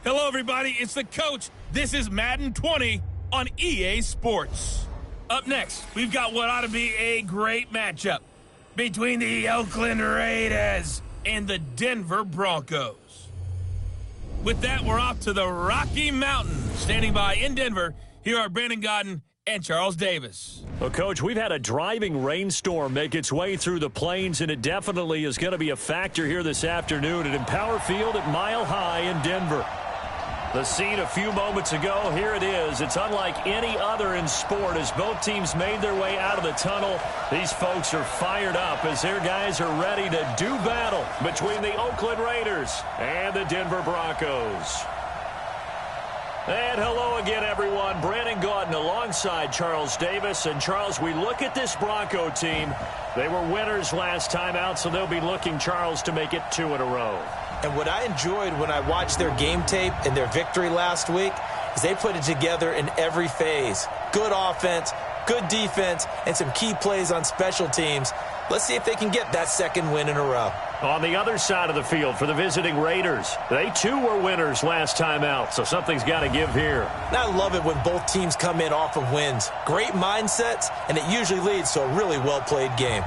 Hello, everybody. It's the coach. This is Madden 20 on EA Sports. Up next, we've got what ought to be a great matchup between the Oakland Raiders and the Denver Broncos. With that, we're off to the Rocky Mountains. Standing by in Denver, here are Brandon Godden and Charles Davis. Well, Coach, we've had a driving rainstorm make its way through the plains, and it definitely is going to be a factor here this afternoon at Empower Field at Mile High in Denver. The scene a few moments ago, here it is. It's unlike any other in sport as both teams made their way out of the tunnel. These folks are fired up as their guys are ready to do battle between the Oakland Raiders and the Denver Broncos. And hello again, everyone. Brandon Gaudin alongside Charles Davis. And, Charles, we look at this Bronco team. They were winners last time out, so they'll be looking, Charles, to make it 2 in a row. And what I enjoyed when I watched their game tape and their victory last week is they put it together in every phase. Good offense, good defense, and some key plays on special teams. Let's see if they can get that second win in a row. On the other side of the field for the visiting Raiders, they too were winners last time out, so something's got to give here. And I love it when both teams come in off of wins. Great mindsets, and it usually leads to a really well-played game.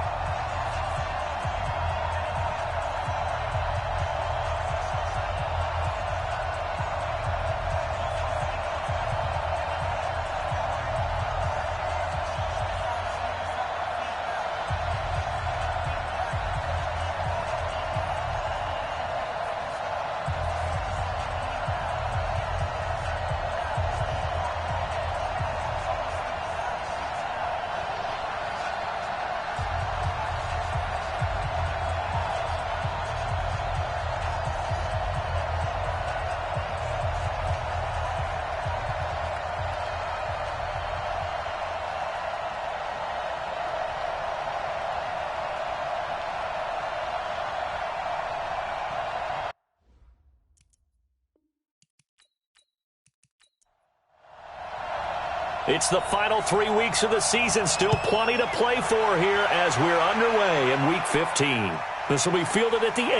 It's the final 3 weeks of the season. Still plenty to play for here as we're underway in Week 15. This will be fielded at the 8.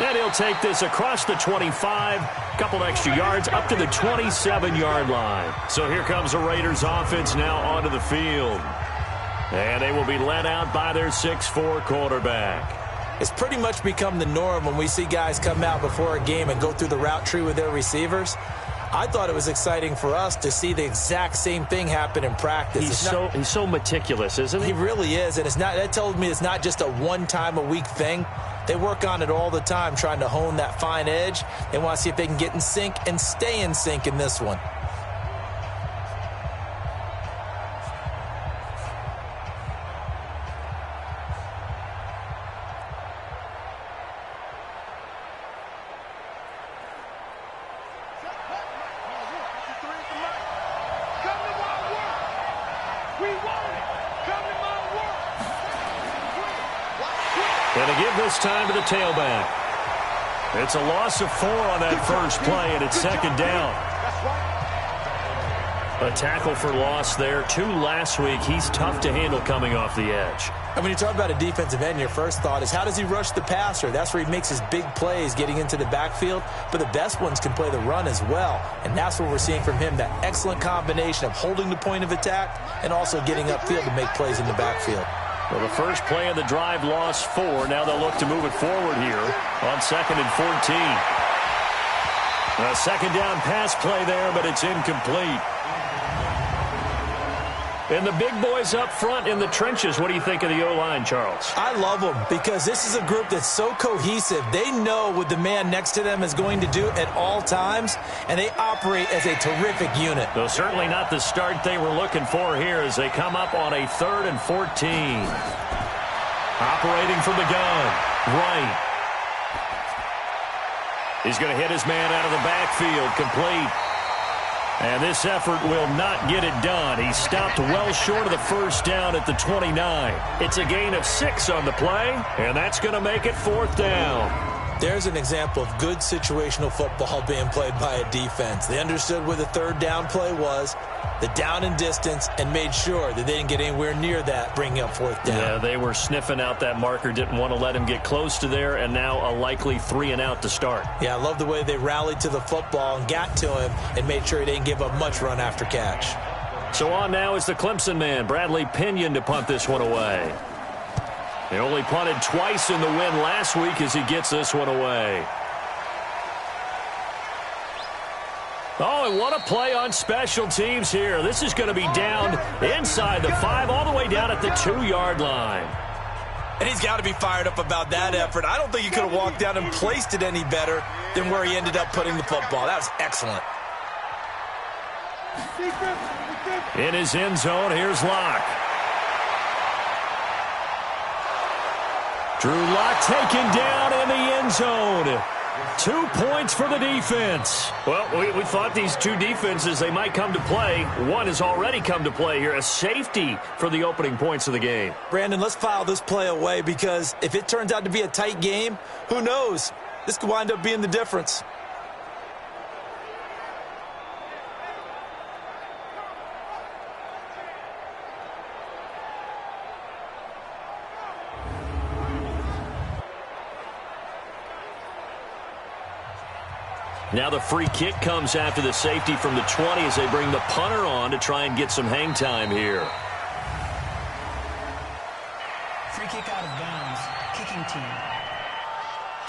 And he'll take this across the 25, couple extra yards, up to the 27-yard line. So here comes the Raiders offense now onto the field. And they will be led out by their 6'4 quarterback. It's pretty much become the norm when we see guys come out before a game and go through the route tree with their receivers. I thought it was exciting for us to see the exact same thing happen in practice. He's so meticulous, isn't he? He really is, and that tells me it's not just a one-time-a-week thing. They work on it all the time, trying to hone that fine edge. They want to see if they can get in sync and stay in sync in this one. And to give this time to the tailback. It's a loss of 4 on that first play, and it's second down. A tackle for loss there. 2 last week. He's tough to handle coming off the edge. And when you talk about a defensive end, your first thought is, how does he rush the passer? That's where he makes his big plays getting into the backfield. But the best ones can play the run as well. And that's what we're seeing from him, that excellent combination of holding the point of attack and also getting upfield to make plays in the backfield. Well, the first play of the drive lost 4. Now they'll look to move it forward here on 2nd and 14. A second down pass play there, but it's incomplete. And the big boys up front in the trenches. What do you think of the O-line, Charles? I love them because this is a group that's so cohesive. They know what the man next to them is going to do at all times, and they operate as a terrific unit. Though certainly not the start they were looking for here as they come up on a 3rd and 14. Operating from the gun. Right. He's going to hit his man out of the backfield. Complete. And this effort will not get it done. He stopped well short of the first down at the 29. It's a gain of 6 on the play, and that's going to make it 4th down. There's an example of good situational football being played by a defense. They understood where the third down play was, the down and distance, and made sure that they didn't get anywhere near that, bringing up fourth down. Yeah, they were sniffing out that marker, didn't want to let him get close to there, and now a likely 3-and-out to start. Yeah, I love the way they rallied to the football and got to him and made sure he didn't give up much run after catch. So on now is the Clemson man, Bradley Pinion, to punt this one away. They only punted twice in the win last week as he gets this one away. Oh, and what a play on special teams here. This is going to be down inside the 5, all the way down at the 2-yard line. And he's got to be fired up about that effort. I don't think he could have walked down and placed it any better than where he ended up putting the football. That was excellent. In his end zone, here's Locke. Drew Lock taken down in the end zone. 2 points for the defense. Well, we thought these two defenses, they might come to play. One has already come to play here. A safety for the opening points of the game. Brandon, let's file this play away because if it turns out to be a tight game, who knows? This could wind up being the difference. Now the free kick comes after the safety from the 20 as they bring the punter on to try and get some hang time here. Free kick out of bounds. Kicking team.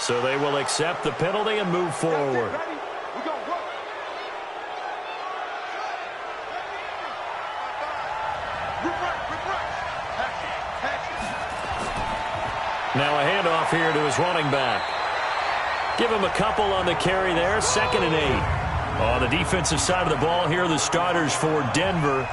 So they will accept the penalty and move forward. Now a handoff here to his running back. Give him a couple on the carry there. 2nd and 8. On the defensive side of the ball here, the starters for Denver.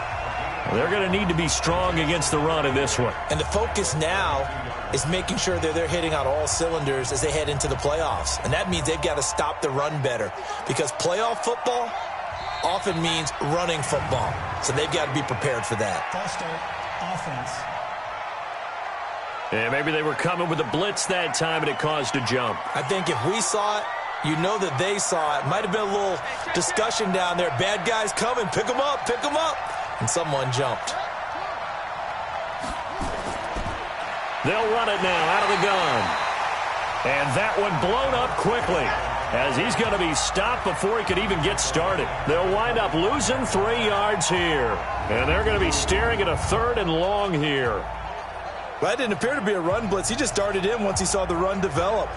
They're going to need to be strong against the run in this one. And the focus now is making sure that they're hitting on all cylinders as they head into the playoffs. And that means they've got to stop the run better because playoff football often means running football. So they've got to be prepared for that. False start, offense. Yeah, maybe they were coming with a blitz that time and it caused a jump. I think if we saw it, you know that they saw it. Might have been a little discussion down there. Bad guys coming. Pick them up. Pick them up. And someone jumped. They'll run it now out of the gun. And that one blown up quickly as he's going to be stopped before he could even get started. They'll wind up losing 3 yards here. And they're going to be staring at a 3rd and long here. Well, that didn't appear to be a run blitz. He just started in once he saw the run develop.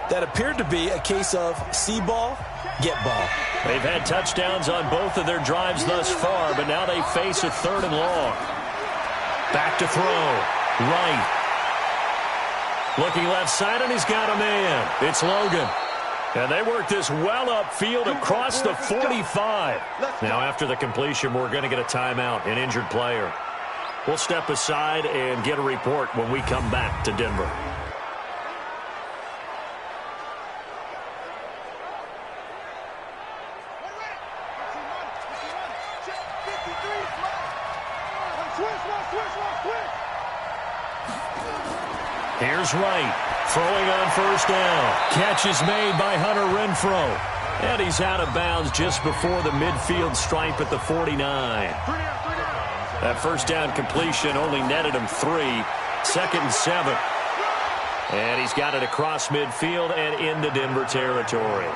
That appeared to be a case of see ball, get ball. They've had touchdowns on both of their drives thus far, but now they face a 3rd and long. Back to throw. Right. Looking left side, and he's got a man. It's Logan. And they work this well upfield across the 45. Now, after the completion, we're going to get a timeout, an injured player. We'll step aside and get a report when we come back to Denver. Here's Wright, throwing on 1st down. Catch is made by Hunter Renfrow. And he's out of bounds just before the midfield stripe at the 49. That 1st down completion only netted him 3. 2nd and 7. And he's got it across midfield and into Denver territory.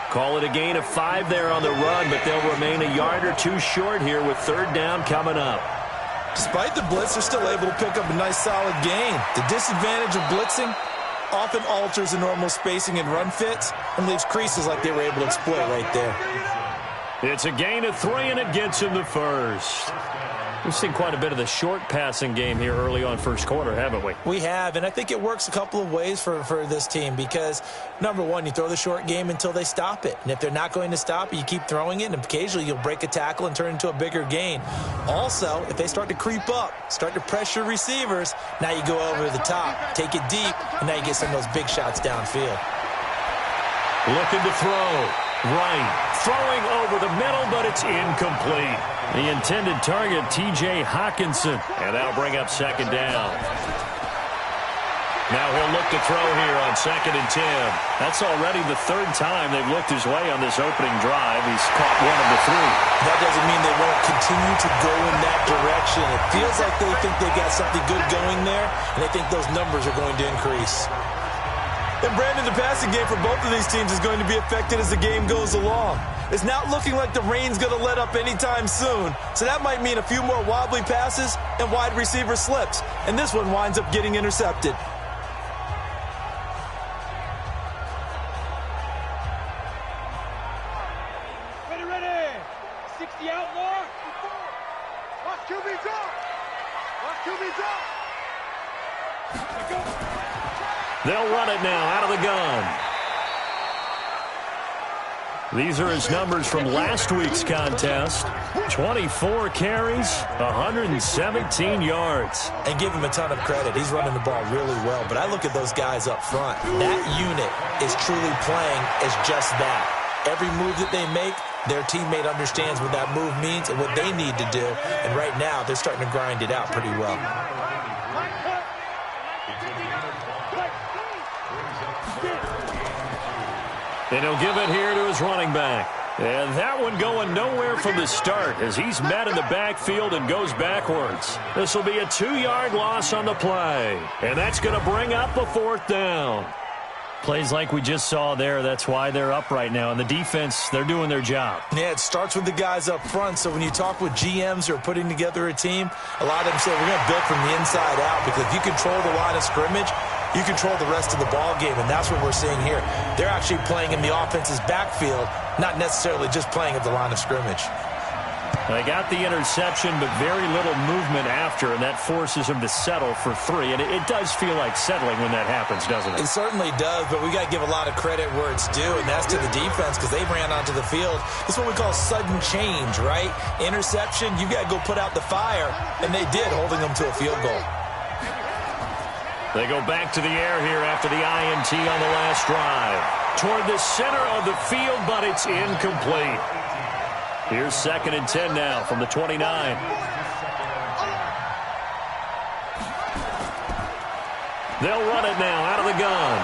Call it a gain of 5 there on the run, but they'll remain a yard or 2 short here with 3rd down coming up. Despite the blitz, they're still able to pick up a nice solid gain. The disadvantage of blitzing often alters the normal spacing and run fits and leaves creases like they were able to exploit right there. It's a gain of 3, and it gets him the 1st. We've seen quite a bit of the short passing game here early on 1st quarter, haven't we? We have, and I think it works a couple of ways for this team because, number one, you throw the short game until they stop it. And if they're not going to stop it, you keep throwing it, and occasionally you'll break a tackle and turn it into a bigger gain. Also, if they start to creep up, start to pressure receivers, now you go over the top, take it deep, and now you get some of those big shots downfield. Looking to throw. Right. Throwing over the middle, but it's incomplete. The intended target, T.J. Hawkinson. And that'll bring up 2nd down. Now he'll look to throw here on 2nd and 10. That's already the 3rd time they've looked his way on this opening drive. He's caught 1 of the 3. That doesn't mean they won't continue to go in that direction. It feels like they think they got something good going there, and they think those numbers are going to increase. And Brandon, the passing game for both of these teams is going to be affected as the game goes along. It's not looking like the rain's going to let up anytime soon, so that might mean a few more wobbly passes and wide receiver slips, and this one winds up getting intercepted. They'll run it now out of the gun. These are his numbers from last week's contest. 24 carries, 117 yards. And give him a ton of credit. He's running the ball really well. But I look at those guys up front. That unit is truly playing as just that. Every move that they make, their teammate understands what that move means and what they need to do. And right now, they're starting to grind it out pretty well. And he'll give it here to his running back. And that one going nowhere from the start as he's met in the backfield and goes backwards. This will be a 2-yard loss on the play. And that's going to bring up a 4th down. Plays like we just saw there, that's why they're up right now. And the defense, they're doing their job. Yeah, it starts with the guys up front. So when you talk with GMs who are putting together a team, a lot of them say we're going to build from the inside out, because if you control the line of scrimmage, you control the rest of the ball game, and that's what we're seeing here. They're actually playing in the offense's backfield, not necessarily just playing at the line of scrimmage. They got the interception, but very little movement after, and that forces them to settle for 3. And it does feel like settling when that happens, doesn't it? It certainly does, but we got to give a lot of credit where it's due, and that's to the defense, because they ran onto the field. This is what we call sudden change, right? Interception, you got to go put out the fire, and they did, holding them to a field goal. They go back to the air here after the INT on the last drive. Toward the center of the field, but it's incomplete. Here's 2nd and 10 now from the 29. They'll run it now out of the gun.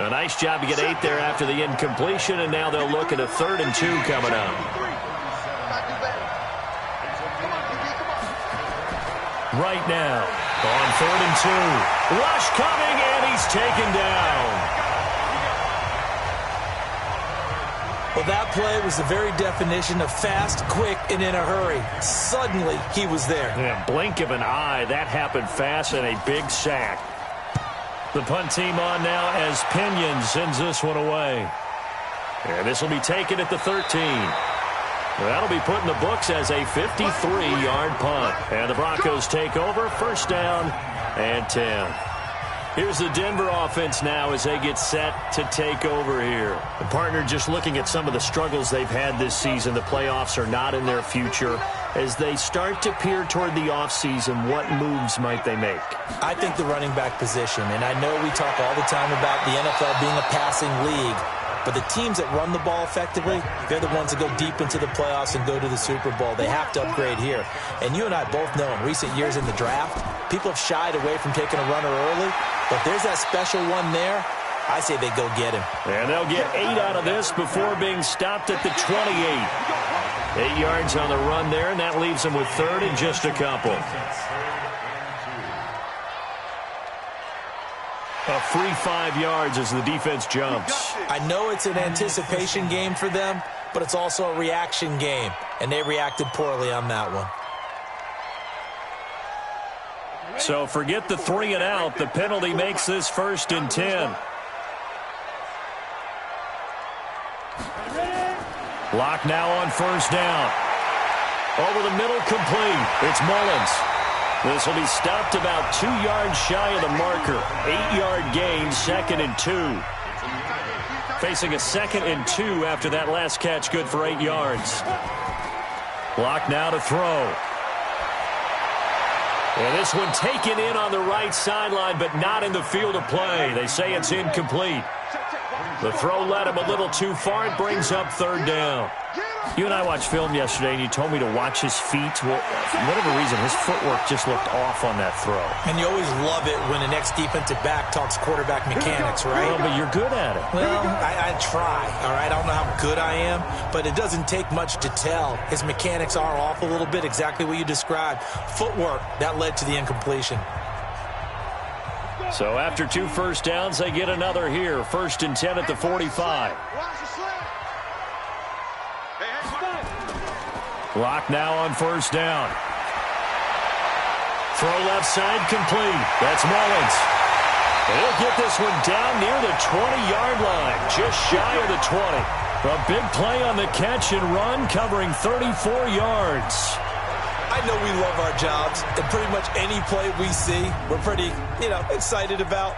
A nice job to get 8 there after the incompletion, and now they'll look at a 3rd and 2 coming up. Right now, on 3rd and 2. Rush coming, and he's taken down. Well, that play was the very definition of fast, quick, and in a hurry. Suddenly, he was there. Yeah, blink of an eye. That happened fast, and a big sack. The punt team on now as Pinion sends this one away. And this will be taken at the 13. That'll be put in the books as a 53-yard punt. And the Broncos take over, 1st down and 10. Here's the Denver offense now as they get set to take over here. The partner, just looking at some of the struggles they've had this season, the playoffs are not in their future. As they start to peer toward the offseason, what moves might they make? I think the running back position, and I know we talk all the time about the NFL being a passing league, but the teams that run the ball effectively, they're the ones that go deep into the playoffs and go to the Super Bowl. They have to upgrade here. And you and I both know in recent years in the draft, people have shied away from taking a runner early, but there's that special one there. I say they go get him. And they'll get 8 out of this before being stopped at the 28. 8 yards on the run there, and that leaves them with 3rd and just a couple. A free 5 yards as the defense jumps. I know it's an anticipation game for them, but it's also a reaction game, and they reacted poorly on that one. So forget the 3 and out. The penalty makes this 1st and 10. Lock now on 1st down. Over the middle, complete. It's Mullins. This will be stopped about 2 yards shy of the marker. 8-yard gain, 2nd and 2. Facing a 2nd and 2 after that last catch, good for 8 yards. Lock now to throw. And this one taken in on the right sideline, but not in the field of play. They say it's incomplete. The throw led him a little too far. It brings up third down. You and I watched film yesterday, and you told me to watch his feet. Well, for whatever reason, his footwork just looked off on that throw. And you always love it when the next defensive back talks quarterback mechanics, right? Well, but you're good at it. Well, I try, all right? I don't know how good I am, but it doesn't take much to tell. His mechanics are off a little bit, exactly what you described. Footwork, that led to the incompletion. So after 2 first downs, they get another here. 1st and 10 at the 45. Clock now on 1st down. Throw left side complete. That's Mullins. He'll get this one down near the 20-yard line, just shy of the 20. A big play on the catch and run, covering 34 yards. I know we love our jobs, and pretty much any play we see, we're pretty, excited about.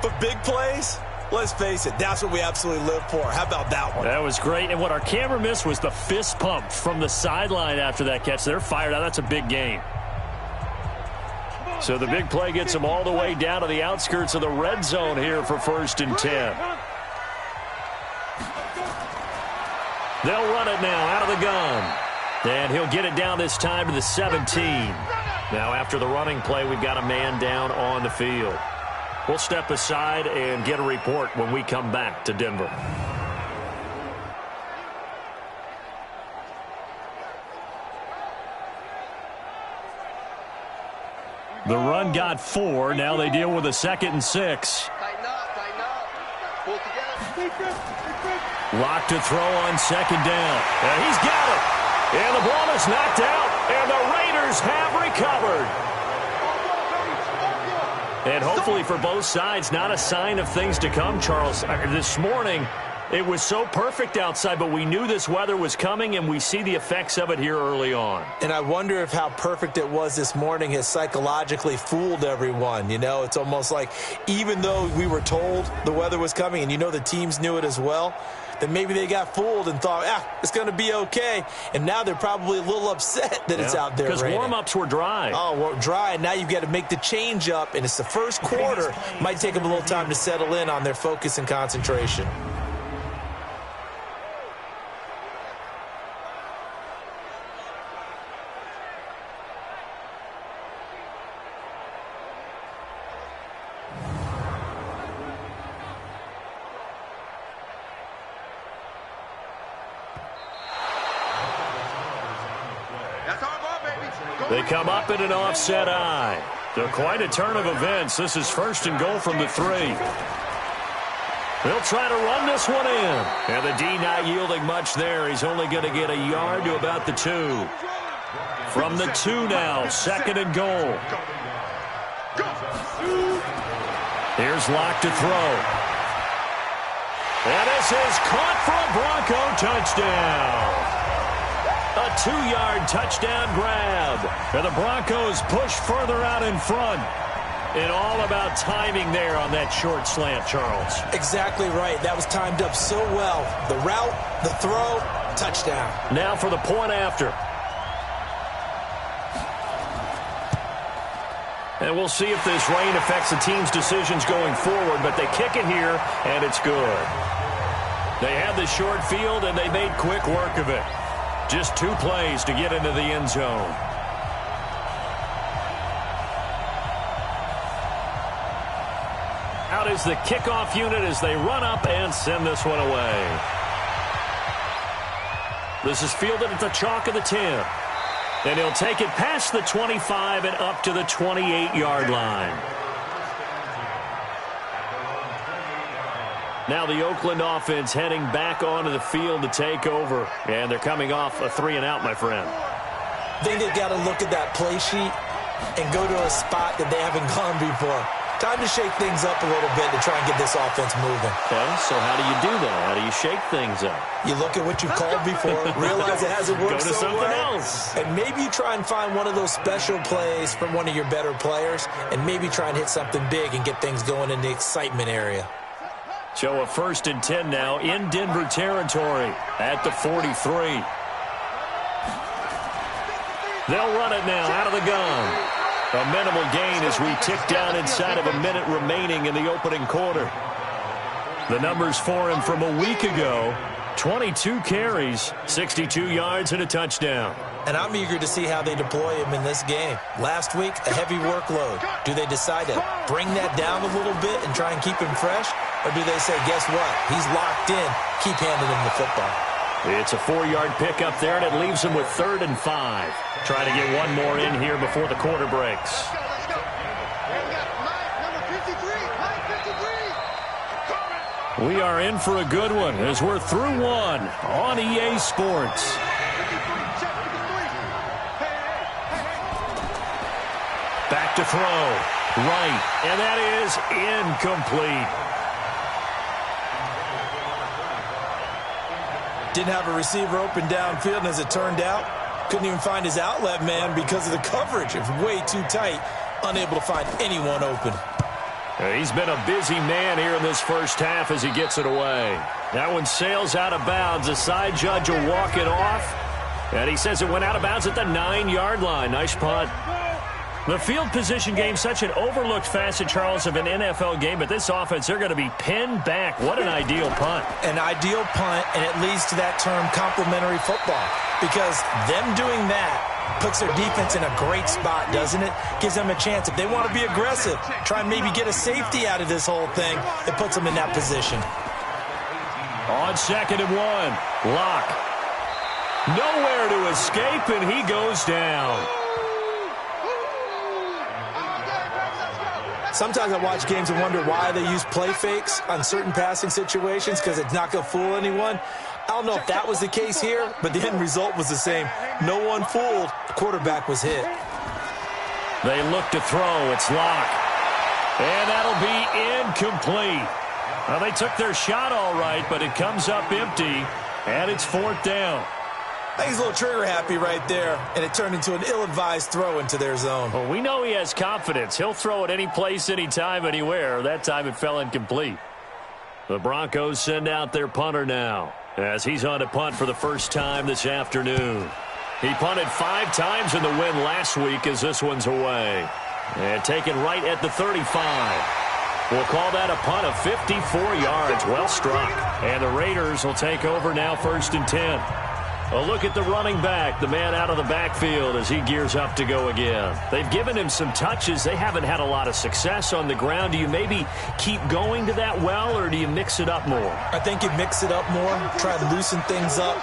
But big plays, let's face it, that's what we absolutely live for. How about that one? That was great. And what our camera missed was the fist pump from the sideline after that catch. They're fired out. That's a big game. So the big play gets them all the way down to the outskirts of the red zone here for 1st and 10. They'll run it now out of the gun. And he'll get it down this time to the 17. Now after the running play, we've got a man down on the field. We'll step aside and get a report when we come back to Denver. The run got 4. Now they deal with a 2nd and 6. Tighten up. Pull together. Lock to throw on 2nd down. And he's got it. And the ball is knocked out. And the Raiders have recovered. And hopefully for both sides, not a sign of things to come, Charles. This morning, it was so perfect outside, but we knew this weather was coming, and we see the effects of it here early on. And I wonder if how perfect it was this morning has psychologically fooled everyone. It's almost like even though we were told the weather was coming, and the teams knew it as well, then maybe they got fooled and thought, it's going to be okay. And now they're probably a little upset that it's out there raining. Because warm-ups were dry. Oh, well, dry. And now you've got to make the change up, and it's the first quarter. Might take them a little time to settle in on their focus and concentration. They come up in an offset eye. So quite a turn of events. This is 1st and goal from the 3. They'll try to run this one in. And the D not yielding much there. He's only going to get a yard to about the 2. From the 2 now, 2nd and goal. Here's Lock to throw. And this is caught for a Bronco touchdown. A 2-yard touchdown grab. And the Broncos push further out in front. And all about timing there on that short slant, Charles. Exactly right. That was timed up so well. The route, the throw, touchdown. Now for the point after. And we'll see if this rain affects the team's decisions going forward. But they kick it here, and it's good. They had the short field, and they made quick work of it. Just 2 plays to get into the end zone. Out is the kickoff unit as they run up and send this one away. This is fielded at the chalk of the 10. And he'll take it past the 25 and up to the 28-yard line. Now the Oakland offense heading back onto the field to take over. And they're coming off a 3-and-out, my friend. I think they've got to look at that play sheet and go to a spot that they haven't gone before. Time to shake things up a little bit to try and get this offense moving. Okay, so how do you do that? How do you shake things up? You look at what you've called before, realize it hasn't worked so well. Go to something else. And maybe you try and find one of those special plays from one of your better players, and maybe try and hit something big and get things going in the excitement area. So a 1st and 10 now in Denver territory at the 43. They'll run it now out of the gun. A minimal gain as we tick down inside of a minute remaining in the opening quarter. The numbers for him from a week ago: 22 carries, 62 yards, and a touchdown. And I'm eager to see how they deploy him in this game. Last week, a heavy workload. Do they decide to bring that down a little bit and try and keep him fresh? Or do they say, guess what? He's locked in. Keep handing him the football. It's a 4-yard pickup there, and it leaves him with 3rd and 5. Trying to get one more in here before the quarter breaks. We are in for a good one as we're through one on EA Sports. Back to throw. Right. And that is incomplete. Didn't have a receiver open downfield, and as it turned out, couldn't even find his outlet man because of the coverage. It was way too tight, unable to find anyone open. He's been a busy man here in this first half as he gets it away. That one sails out of bounds. The side judge will walk it off. And he says it went out of bounds at the 9-yard line. Nice punt. The field position game, such an overlooked facet, Charles, of an NFL game. But this offense, they're going to be pinned back. What an ideal punt. An ideal punt, and it leads to that term complementary football. Because them doing that puts their defense in a great spot, doesn't it? Gives them a chance. If they want to be aggressive, try and maybe get a safety out of this whole thing, it puts them in that position. On 2nd and 1, Locke. Nowhere to escape, and he goes down. Sometimes I watch games and wonder why they use play fakes on certain passing situations, because it's not going to fool anyone. I don't know if that was the case here, but the end result was the same. No one fooled. The quarterback was hit. They look to throw. It's Locke. And that'll be incomplete. Well, they took their shot all right, but it comes up empty, and it's 4th down. I think he's a little trigger happy right there, and it turned into an ill-advised throw into their zone. Well, we know he has confidence. He'll throw it any place, anytime, anywhere. That time it fell incomplete. The Broncos send out their punter now, as he's on to punt for the first time this afternoon. He punted 5 times in the win last week as this one's away. And taken right at the 35. We'll call that a punt of 54 yards. Well struck. And the Raiders will take over now 1st and 10. A look at the running back, the man out of the backfield as he gears up to go again. They've given him some touches. They haven't had a lot of success on the ground. Do you maybe keep going to that well, or do you mix it up more? I think you mix it up more, try to loosen things up.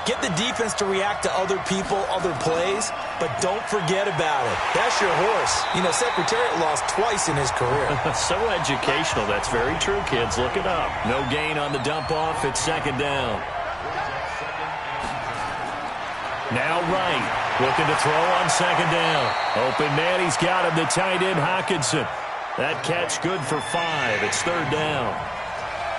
Get the defense to react to other people, other plays, but don't forget about it. That's your horse. You know, Secretariat lost twice in his career. So educational. That's very true, kids. Look it up. No gain on the dump off. It's 2nd down. Now right, looking to throw on 2nd down. Open man, he's got him, the tight end Hockenson. That catch good for 5. It's 3rd down.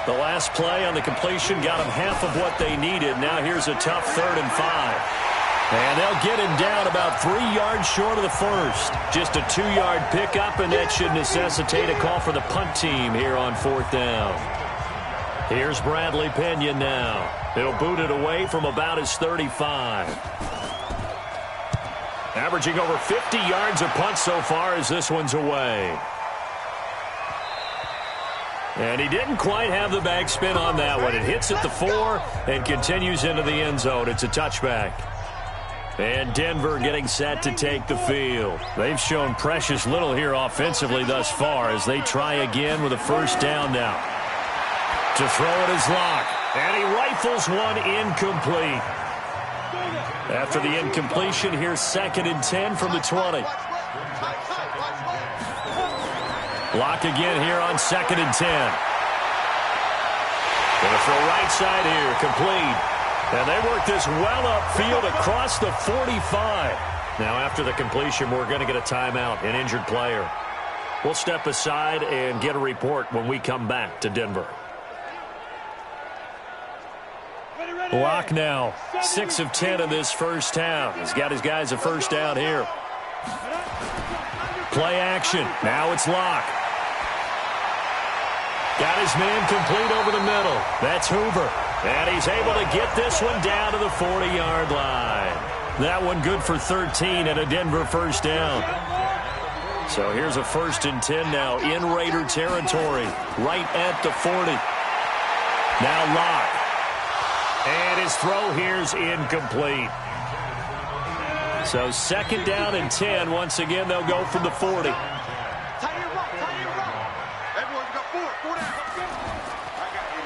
The last play on the completion got him half of what they needed. Now here's a tough 3rd and 5. And they'll get him down about 3 yards short of the first. Just a 2-yard pickup, and that should necessitate a call for the punt team here on 4th down. Here's Bradley Pinion now. He'll boot it away from about his 35. Averaging over 50 yards a punt so far as this one's away. And he didn't quite have the backspin on that one. It hits at the 4 and continues into the end zone. It's a touchback. And Denver getting set to take the field. They've shown precious little here offensively thus far as they try again with a 1st down now. To throw it is Locke. And he rifles one incomplete. After the incompletion, here's 2nd and 10 from the 20. Locke again here on 2nd and 10. Gonna throw right side here, complete. And they work this well upfield across the 45. Now after the completion, we're going to get a timeout, an injured player. We'll step aside and get a report when we come back to Denver. Locke now, 6 of 10 in this first half. He's got his guys a 1st down here. Play action. Now it's Locke. Got his man complete over the middle. That's Hoover. And he's able to get this one down to the 40-yard line. That one good for 13 and a Denver 1st down. So here's a 1st and 10 now in Raider territory, right at the 40. Now Locke. And his throw here's incomplete. So 2nd down and 10. Once again, they'll go from the 40.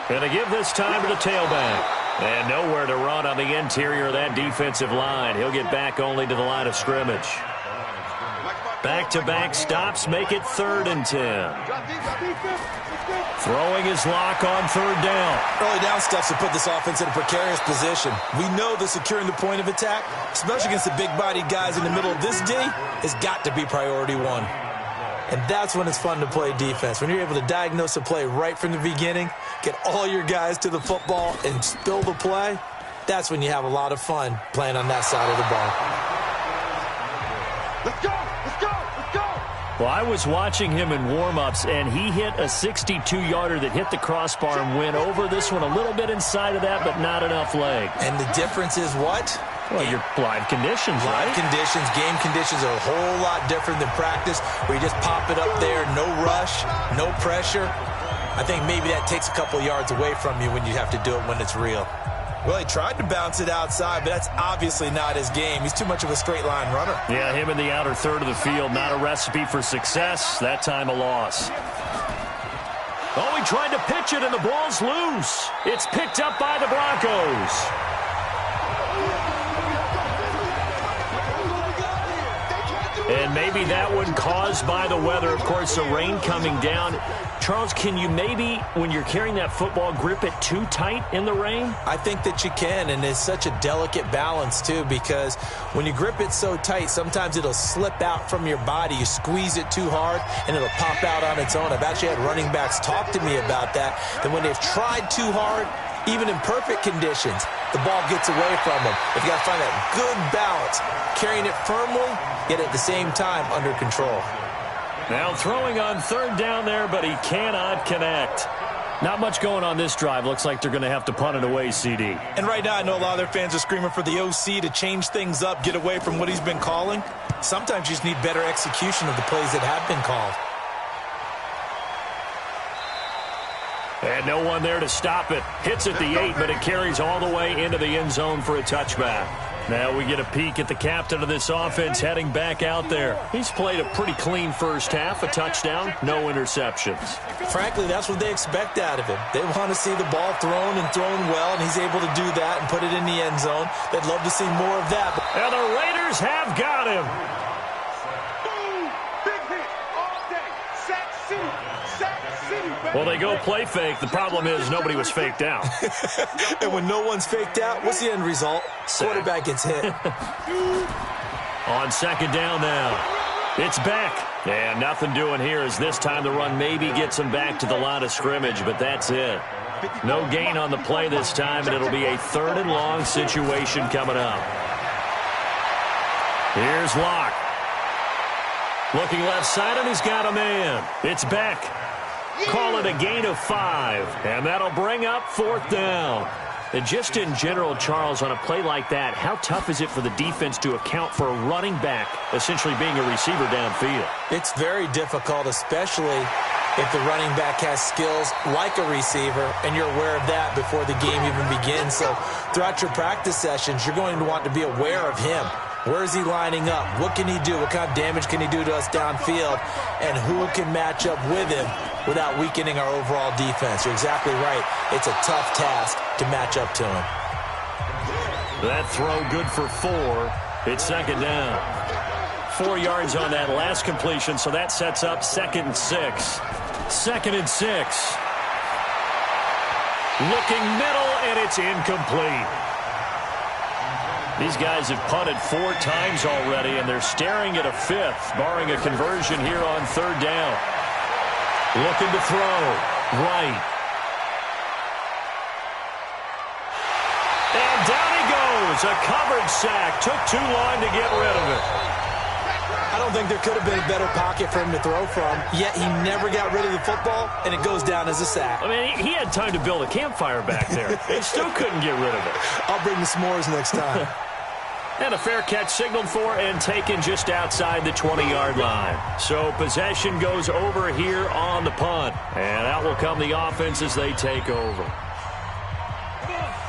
Going to give this time to the tailback. And nowhere to run on the interior of that defensive line. He'll get back only to the line of scrimmage. Back-to-back stops make it 3rd and 10. Throwing his Lock on 3rd down. Early down stuff to put this offense in a precarious position. We know that securing the point of attack, especially against the big-bodied guys in the middle of this D, has got to be priority one. And that's when it's fun to play defense. When you're able to diagnose a play right from the beginning, get all your guys to the football and spill the play, that's when you have a lot of fun playing on that side of the ball. Let's go! Let's go! Let's go! Well, I was watching him in warm-ups, and he hit a 62-yarder that hit the crossbar and went over this one a little bit inside of that, but not enough leg. And the difference is what? Well, your live conditions, right? Live conditions, game conditions are a whole lot different than practice, where you just pop it up there, no rush, no pressure. I think maybe that takes a couple yards away from you when you have to do it when it's real. Well, he tried to bounce it outside, but that's obviously not his game. He's too much of a straight-line runner. Yeah, him in the outer third of the field, not a recipe for success. That time a loss. Oh, he tried to pitch it, and the ball's loose. It's picked up by the Broncos. And maybe that one caused by the weather. Of course, the rain coming down. Charles, can you maybe, when you're carrying that football, grip it too tight in the rain? I think that you can, and it's such a delicate balance, too, because when you grip it so tight, sometimes it'll slip out from your body. You squeeze it too hard, and it'll pop out on its own. I've actually had running backs talk to me about that when they've tried too hard, even in perfect conditions, the ball gets away from them. If you got to find that good balance, carrying it firmly, yet at the same time under control. Now throwing on 3rd down there, but he cannot connect. Not much going on this drive. Looks like they're going to have to punt it away, CD. And right now, I know a lot of their fans are screaming for the OC to change things up, get away from what he's been calling. Sometimes you just need better execution of the plays that have been called. And no one there to stop it. Hits at the 8, but it carries all the way into the end zone for a touchback. Now we get a peek at the captain of this offense heading back out there. He's played a pretty clean first half, a touchdown, no interceptions. Frankly, that's what they expect out of him. They want to see the ball thrown and thrown well, and he's able to do that and put it in the end zone. They'd love to see more of that. And the Raiders have got him. Well, they go play fake. The problem is nobody was faked out. And when no one's faked out, what's the end result? Quarterback gets hit. On 2nd down now. It's back. And nothing doing here as this time the run maybe gets him back to the line of scrimmage, but that's it. No gain on the play this time, and it'll be a 3rd and long situation coming up. Here's Locke. Looking left side, and he's got a man. It's back. Call it a gain of 5, and that'll bring up 4th down. And just in general, Charles, on a play like that, how tough is it for the defense to account for a running back essentially being a receiver downfield? It's very difficult, especially if the running back has skills like a receiver, and you're aware of that before the game even begins. So throughout your practice sessions, you're going to want to be aware of him. Where is he lining up? What can he do? What kind of damage can he do to us downfield? And who can match up with him without weakening our overall defense? You're exactly right. It's a tough task to match up to him. That throw good for 4. It's 2nd down. 4 yards on that last completion, so that sets up 2nd and 6. 2nd and 6. Looking middle, and it's incomplete. These guys have punted 4 times already, and they're staring at a 5th, barring a conversion here on 3rd down. Looking to throw. Right. And down he goes. A coverage sack. Took too long to get rid of it. I don't think there could have been a better pocket for him to throw from, yet he never got rid of the football, and it goes down as a sack. I mean, he had time to build a campfire back there. He still couldn't get rid of it. I'll bring the s'mores next time. And a fair catch signaled for and taken just outside the 20-yard line. So possession goes over here on the punt. And out will come the offense as they take over.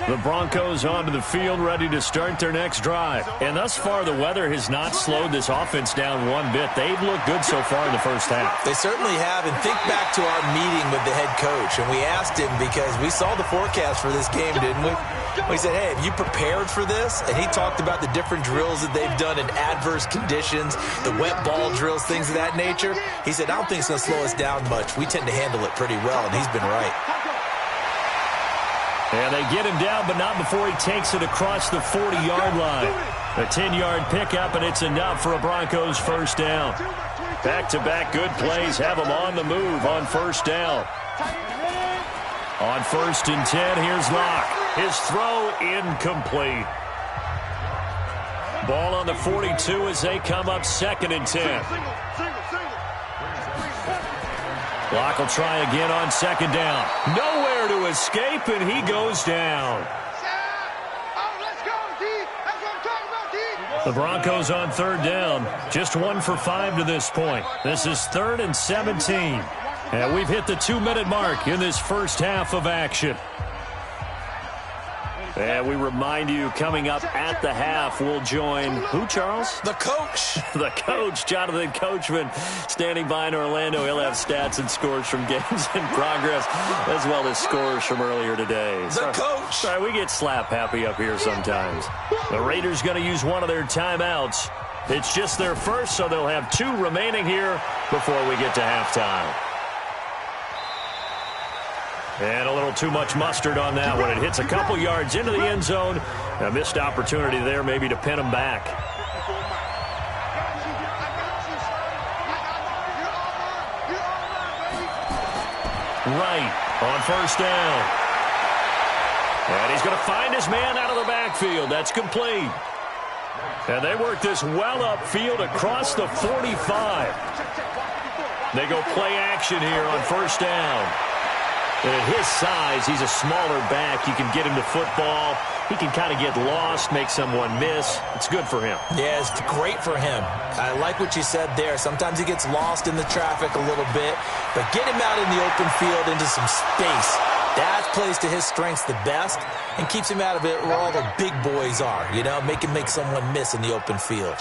The Broncos onto the field, ready to start their next drive. And thus far, the weather has not slowed this offense down one bit. They've looked good so far in the first half. They certainly have. And think back to our meeting with the head coach. And we asked him, because we saw the forecast for this game, didn't we? We said, hey, have you prepared for this? And he talked about the different drills that they've done in adverse conditions, the wet ball drills, things of that nature. He said, I don't think it's going to slow us down much. We tend to handle it pretty well, and he's been right. And they get him down, but not before he takes it across the 40-yard line. A 10-yard pickup, and it's enough for a Broncos first down. Back-to-back good plays have him on the move on first down. On 1st and 10, here's Locke. His throw incomplete. Ball on the 42 as they come up 2nd and 10. Locke will try again on 2nd down. Nowhere to escape, and he goes down. The Broncos on 3rd down. Just 1 for 5 to this point. This is 3rd and 17. And we've hit the 2-minute mark in this first half of action. And we remind you, coming up at the half, we'll join who, Charles? The coach. The coach, Jonathan Coachman, standing by in Orlando. He'll have stats and scores from games in progress, as well as scores from earlier today. The coach. Sorry, we get slap happy up here sometimes. The Raiders going to use one of their timeouts. It's just their first, so they'll have 2 remaining here before we get to halftime. And a little too much mustard on that one. It hits a couple yards into the end zone. A missed opportunity there maybe to pin them back. Right on 1st down. And he's going to find his man out of the backfield. That's complete. And they work this well upfield across the 45. They go play action here on 1st down. And at his size, he's a smaller back. You can get him to football. He can kind of get lost, make someone miss. It's good for him. Yeah, it's great for him. I like what you said there. Sometimes he gets lost in the traffic a little bit, but get him out in the open field into some space. That plays to his strengths the best and keeps him out of it where all the big boys are, you know, make someone miss in the open field.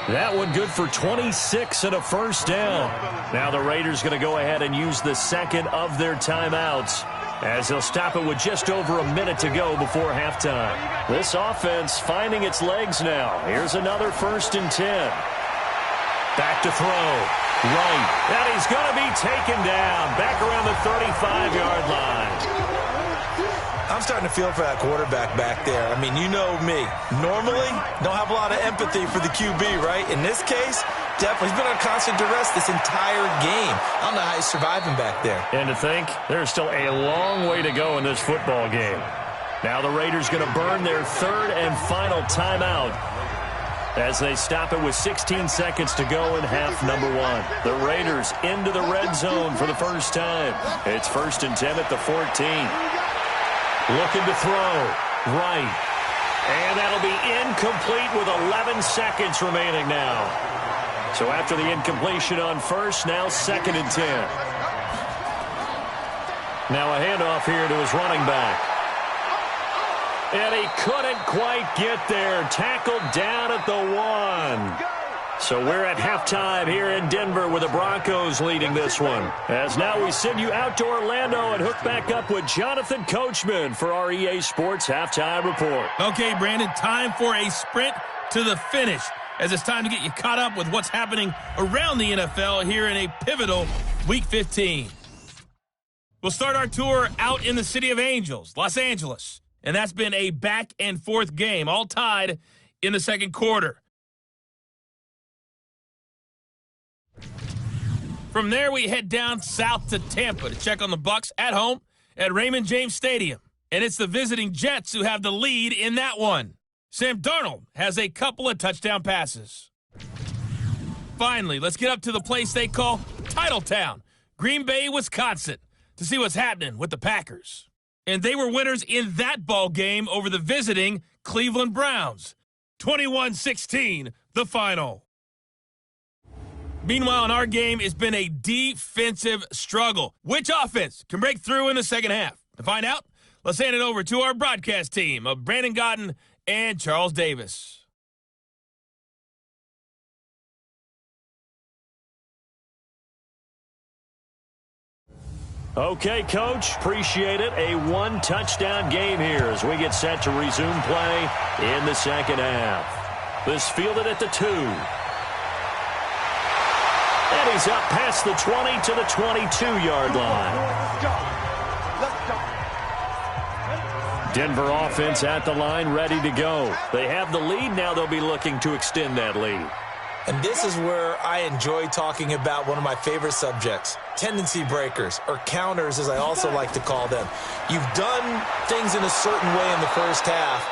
That one good for 26 and a first down. Now the Raiders going to go ahead and use the second of their timeouts as they'll stop it with just over a minute to go before halftime. This offense finding its legs now. Here's another 1st and 10. Back to throw. Right. And he's going to be taken down back around the 35-yard line. I'm starting to feel for that quarterback back there. I mean, you know me. Normally, don't have a lot of empathy for the QB, right? In this case, definitely. He's been under constant duress this entire game. I don't know how he's surviving back there. And to think, there's still a long way to go in this football game. Now the Raiders going to burn their 3rd and final timeout as they stop it with 16 seconds to go in half number 1. The Raiders into the red zone for the first time. It's 1st and 10 at the 14. Looking to throw. Right. And that'll be incomplete with 11 seconds remaining now. So after the incompletion on 1st, now 2nd and 10. Now a handoff here to his running back. And he couldn't quite get there. Tackled down at the 1. So we're at halftime here in Denver with the Broncos leading this one. As now we send you out to Orlando and hook back up with Jonathan Coachman for our EA Sports Halftime Report. Okay, Brandon, time for a sprint to the finish, as it's time to get you caught up with what's happening around the NFL here in a pivotal Week 15. We'll start our tour out in the City of Angels, Los Angeles. And that's been a back-and-forth game, all tied in the second quarter. From there, we head down south to Tampa to check on the Bucs at home at Raymond James Stadium. And it's the visiting Jets who have the lead in that one. Sam Darnold has a couple of touchdown passes. Finally, let's get up to the place they call Titletown, Green Bay, Wisconsin, to see what's happening with the Packers. And they were winners in that ball game over the visiting Cleveland Browns. 21-16, the final. Meanwhile, in our game, it's been a defensive struggle. Which offense can break through in the second half? To find out, let's hand it over to our broadcast team of Brandon Godden and Charles Davis. Okay, Coach, appreciate it. A one-touchdown game here as we get set to resume play in the second half. This fielded at the 2. And he's up past the 20 to the 22-yard line. Denver offense at the line, ready to go. They have the lead. Now they'll be looking to extend that lead. And this is where I enjoy talking about one of my favorite subjects, tendency breakers, or counters as I also like to call them. You've done things in a certain way in the first half,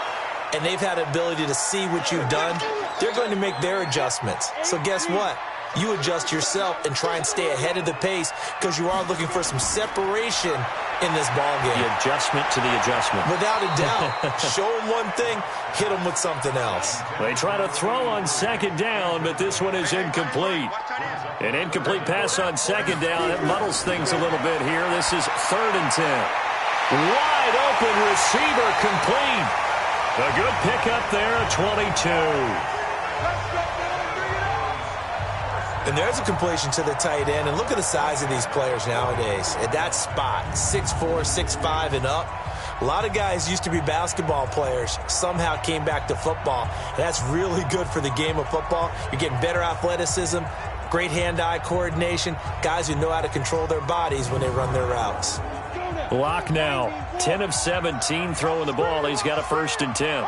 and they've had the ability to see what you've done. They're going to make their adjustments. So guess what? You adjust yourself and try and stay ahead of the pace because you are looking for some separation in this ball game. The adjustment to the adjustment. Without a doubt. Show them one thing, hit them with something else. They try to throw on second down, but this one is incomplete. An incomplete pass on second down. It muddles things a little bit here. This is 3rd and 10. Wide open receiver complete. A good pickup there at 22. And there's a completion to the tight end. And look at the size of these players nowadays. At that spot, 6'4", 6'5", and up. A lot of guys used to be basketball players, somehow came back to football. And that's really good for the game of football. You're getting better athleticism, great hand-eye coordination, guys who know how to control their bodies when they run their routes. Locke now, 10 of 17 throwing the ball. He's got a 1st and 10.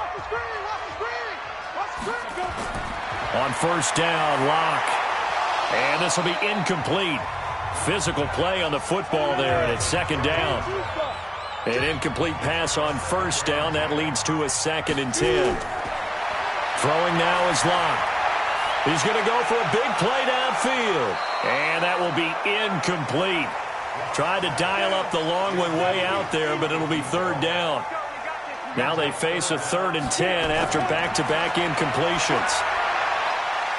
On 1st down, Locke. And this will be incomplete. Physical play on the football there, and it's 2nd down. An incomplete pass on 1st down. That leads to a 2nd and 10. Throwing now is Locke. He's going to go for a big play downfield. And that will be incomplete. Tried to dial up the long one way out there, but it'll be 3rd down. Now they face a 3rd and 10 after back-to-back incompletions.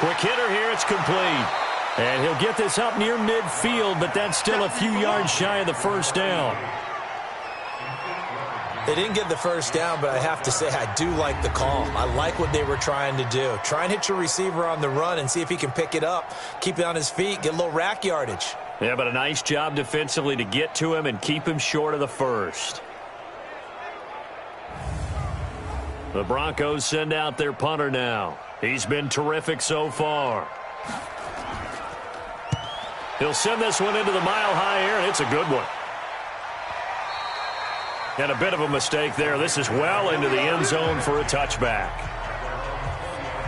Quick hitter here, it's complete. And he'll get this up near midfield, but that's still a few yards shy of the 1st down. They didn't get the 1st down, but I have to say I do like the call. I like what they were trying to do. Try and hit your receiver on the run and see if he can pick it up, keep it on his feet, get a little rack yardage. Yeah, but a nice job defensively to get to him and keep him short of the 1st. The Broncos send out their punter now. He's been terrific so far. He'll send this one into the mile-high air, and it's a good one. And a bit of a mistake there. This is well into the end zone for a touchback.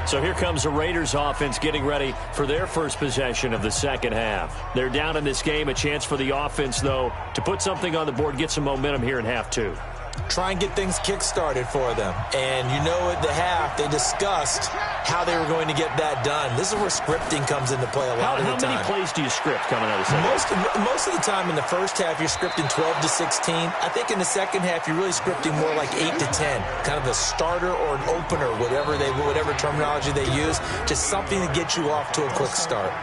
So here comes the Raiders offense getting ready for their first possession of the second half. They're down in this game. A chance for the offense, though, to put something on the board, get some momentum here in half 2. Try and get things kick-started for them. And you know at the half, they discussed how they were going to get that done. This is where scripting comes into play a lot of the time. How many plays do you script coming out of the second half? Most of the time in the first half, you're scripting 12 to 16. I think in the second half, you're really scripting more like 8 to 10. Kind of a starter or an opener, whatever terminology they use. Just something to get you off to a quick start.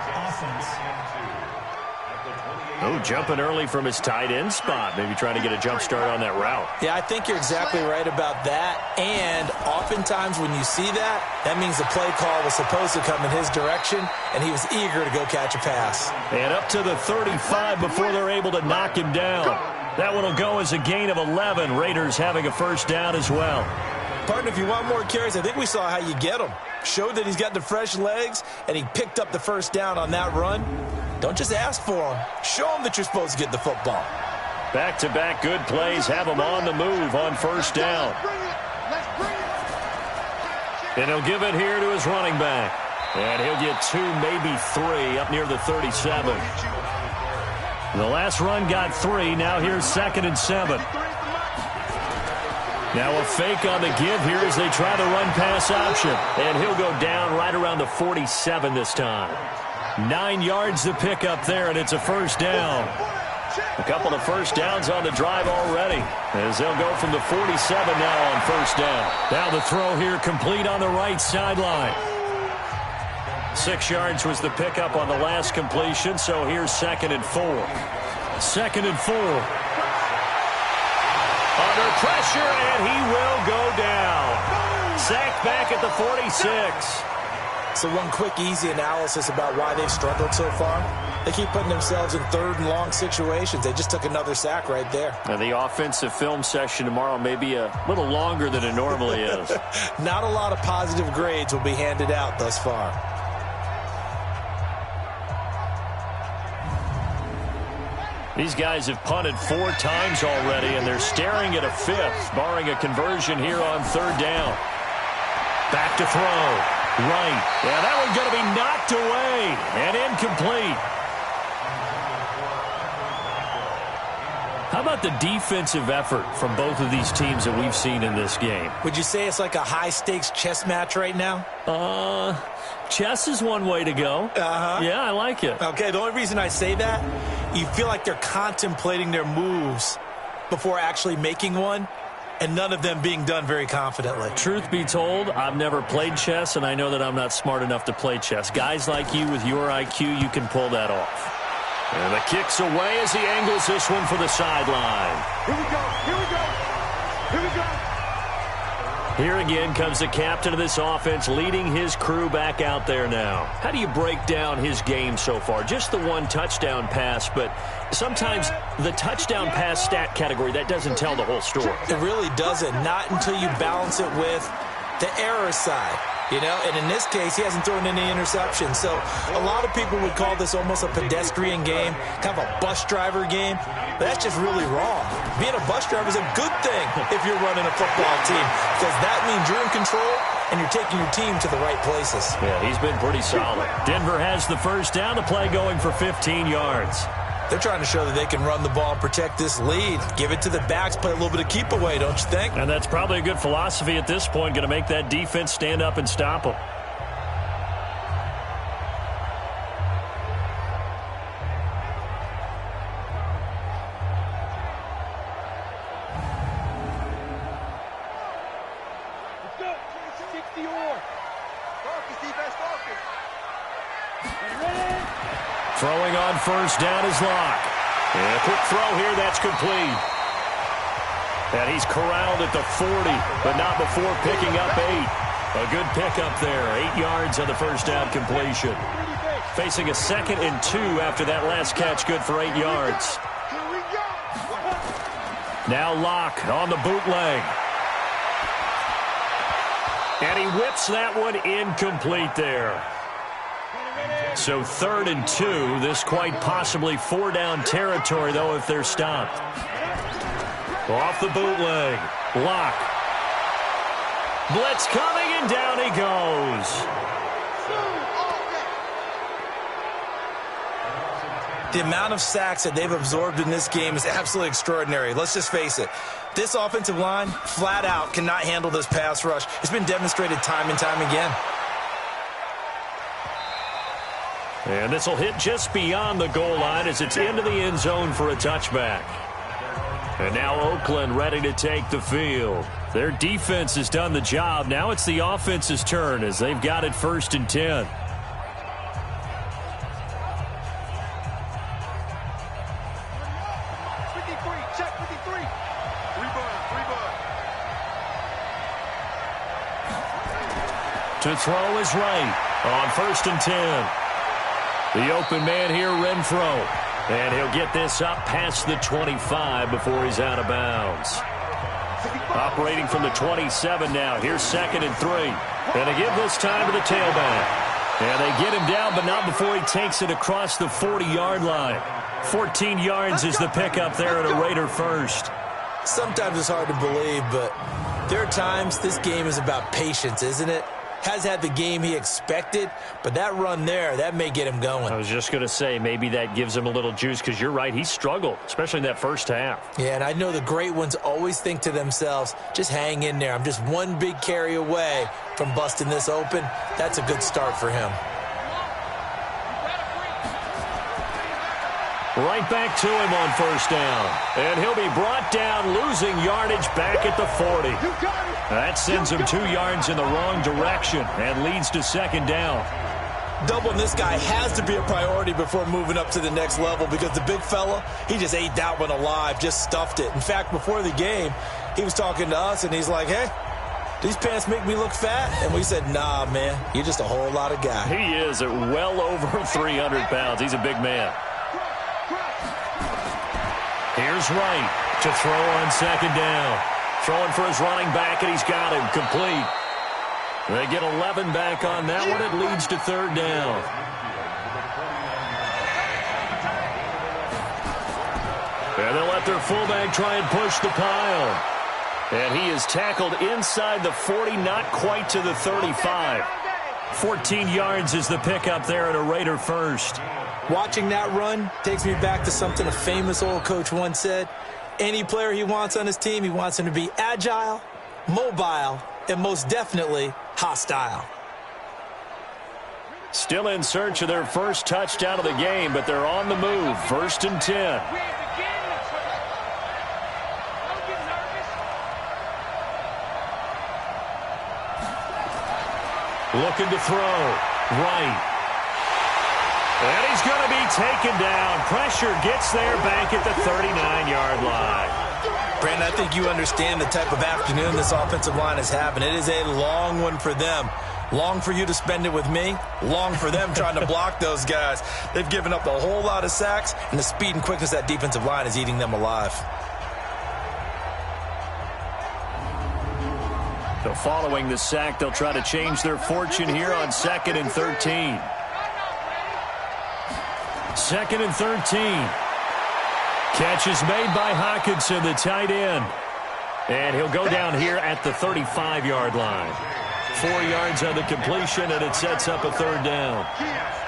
Oh, jumping early from his tight end spot. Maybe trying to get a jump start on that route. Yeah, I think you're exactly right about that. And oftentimes when you see that, that means the play call was supposed to come in his direction, and he was eager to go catch a pass. And up to the 35 before they're able to knock him down. That one will go as a gain of 11. Raiders having a 1st down as well. Partner, if you want more carries, I think we saw how you get him. Showed that he's got the fresh legs, and he picked up the 1st down on that run. Don't just ask for him. Show him that you're supposed to get the football. Back-to-back good plays have him on the move on 1st down. And he'll give it here to his running back. And he'll get 2, maybe 3 up near the 37. The last run got 3. Now here's 2nd and 7. Now a fake on the give here as they try the run-pass option. And he'll go down right around the 47 this time. 9 yards to pick up there, and it's a 1st down. A couple of 1st downs on the drive already as they'll go from the 47 now on 1st down. Now the throw here complete on the right sideline. 6 yards was the pickup on the last completion, so here's 2nd and 4. 2nd and 4. On under pressure, and he will go down. Sacked back at the 46. So one quick, easy analysis about why they've struggled so far. They keep putting themselves in third and long situations. They just took another sack right there. And the offensive film session tomorrow may be a little longer than it normally is. Not a lot of positive grades will be handed out thus far. These guys have punted 4 times already, and they're staring at a 5th, barring a conversion here on 3rd down. Back to throw. Right. Yeah, that one's going to be knocked away and incomplete. How about the defensive effort from both of these teams that we've seen in this game? Would you say it's like a high-stakes chess match right now? Chess is one way to go. Yeah, I like it. Okay, the only reason I say that, you feel like they're contemplating their moves before actually making one, and none of them being done very confidently. Truth be told, I've never played chess, and I know that I'm not smart enough to play chess. Guys like you with your IQ, you can pull that off. And the kick's away as he angles this one for the sideline. Here we go. Here we go. Here we go. Here again comes the captain of this offense, leading his crew back out there now. How do you break down his game so far? Just the 1 touchdown pass, but sometimes the touchdown pass stat category, that doesn't tell the whole story. It really doesn't, not until you balance it with the error side. You know, and in this case, he hasn't thrown any interceptions. So a lot of people would call this almost a pedestrian game, kind of a bus driver game. But that's just really wrong. Being a bus driver is a good thing if you're running a football team, because that means you're in control and you're taking your team to the right places. Yeah, he's been pretty solid. Denver has the first down, the play going for 15 yards. They're trying to show that they can run the ball and protect this lead. Give it to the backs, play a little bit of keep away, don't you think? And that's probably a good philosophy at this point, going to make that defense stand up and stop them. Let's go. 60 or. Focus, defense, focus. Throwing on first down is Locke. And a quick throw here, that's complete. And he's corralled at the 40, but not before picking up 8. A good pickup there, 8 yards on the first down completion. Facing a 2nd and 2 after that last catch, good for 8 yards. Now Locke on the bootleg. And he whips that one incomplete there. So 3rd and 2, this quite possibly 4-down territory, though, if they're stopped. Off the bootleg, Locke. Blitz coming, and down he goes. The amount of sacks that they've absorbed in this game is absolutely extraordinary. Let's just face it. This offensive line, flat out, cannot handle this pass rush. It's been demonstrated time and time again. And this will hit just beyond the goal line as it's into the end zone for a touchback. And now Oakland ready to take the field. Their defense has done the job. Now it's the offense's turn as they've got it 1st and 10. Check 53. To throw is right on 1st and 10. The open man here, Renfro. And he'll get this up past the 25 before he's out of bounds. Operating from the 27 now. Here's 2nd and 3. And they give this time to the tailback. And they get him down, but not before he takes it across the 40-yard line. 14 yards is the pickup there at a Raider first. Sometimes it's hard to believe, but there are times this game is about patience, isn't it? Has had the game he expected, but that run there, that may get him going. I was just going to say, maybe that gives him a little juice, because you're right, he struggled, especially in that first half. Yeah, and I know the great ones always think to themselves, just hang in there. I'm just one big carry away from busting this open. That's a good start for him. Right back to him on first down. And he'll be brought down, losing yardage back at the 40. That sends him 2 yards in the wrong direction and leads to 2nd down. Doubling this guy has to be a priority before moving up to the next level because the big fella, he just ate that one alive, just stuffed it. In fact, before the game, he was talking to us, and he's like, hey, these pants make me look fat? And we said, nah, man, you're just a whole lot of guy. He is at well over 300 pounds. He's a big man. Here's Wright to throw on second down. Throwing for his running back, and he's got him complete. They get 11 back on that one. It leads to third down. And they'll let their fullback try and push the pile. And he is tackled inside the 40, not quite to the 35. 14 yards is the pickup there at a Raider first. Watching that run takes me back to something a famous old coach once said. Any player he wants on his team, he wants him to be agile, mobile, and most definitely hostile. Still in search of their first touchdown of the game, but they're on the move. 1st and 10. Looking to throw. Right. And he's going to be taken down. Pressure gets there back at the 39-yard line. Brandon, I think you understand the type of afternoon this offensive line is having. It is a long one for them. Long for you to spend it with me. Long for them trying to block those guys. They've given up a whole lot of sacks, and the speed and quickness of that defensive line is eating them alive. So following the sack, they'll try to change their fortune here on 2nd and 13. 2nd and 13. Catch is made by Hawkinson, the tight end. And he'll go down here at the 35-yard line. 4 yards on the completion, and it sets up a third down.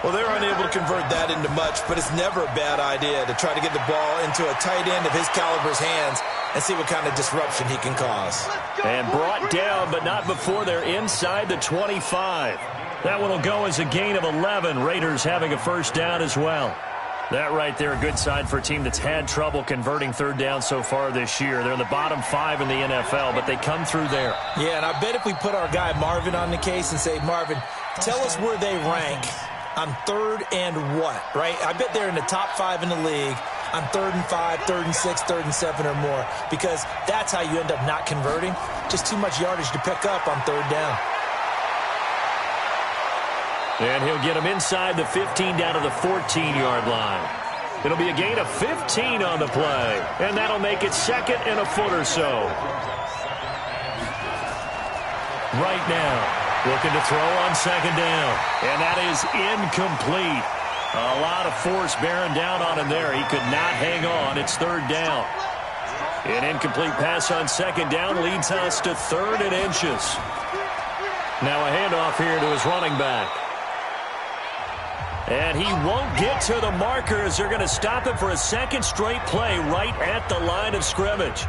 Well, they're unable to convert that into much, but it's never a bad idea to try to get the ball into a tight end of his caliber's hands and see what kind of disruption he can cause. And brought down, but not before they're inside the 25. That one will go as a gain of 11. Raiders having a first down as well. That right there, a good sign for a team that's had trouble converting third down so far this year. They're in the bottom 5 in the NFL, but they come through there. Yeah, and I bet if we put our guy Marvin on the case and say, Marvin, tell us where they rank on 3rd and what, right? I bet they're in the top 5 in the league on 3rd and 5, 3rd and 6, 3rd and 7 or more, because that's how you end up not converting. Just too much yardage to pick up on 3rd down. And he'll get him inside the 15 down to the 14-yard line. It'll be a gain of 15 on the play, and that'll make it 2nd and a foot or so. Right now, looking to throw on 2nd down, and that is incomplete. A lot of force bearing down on him there. He could not hang on. It's 3rd down. An incomplete pass on 2nd down leads us to 3rd and inches. Now a handoff here to his running back. And he won't get to the markers. They're going to stop him for a 2nd straight play right at the line of scrimmage.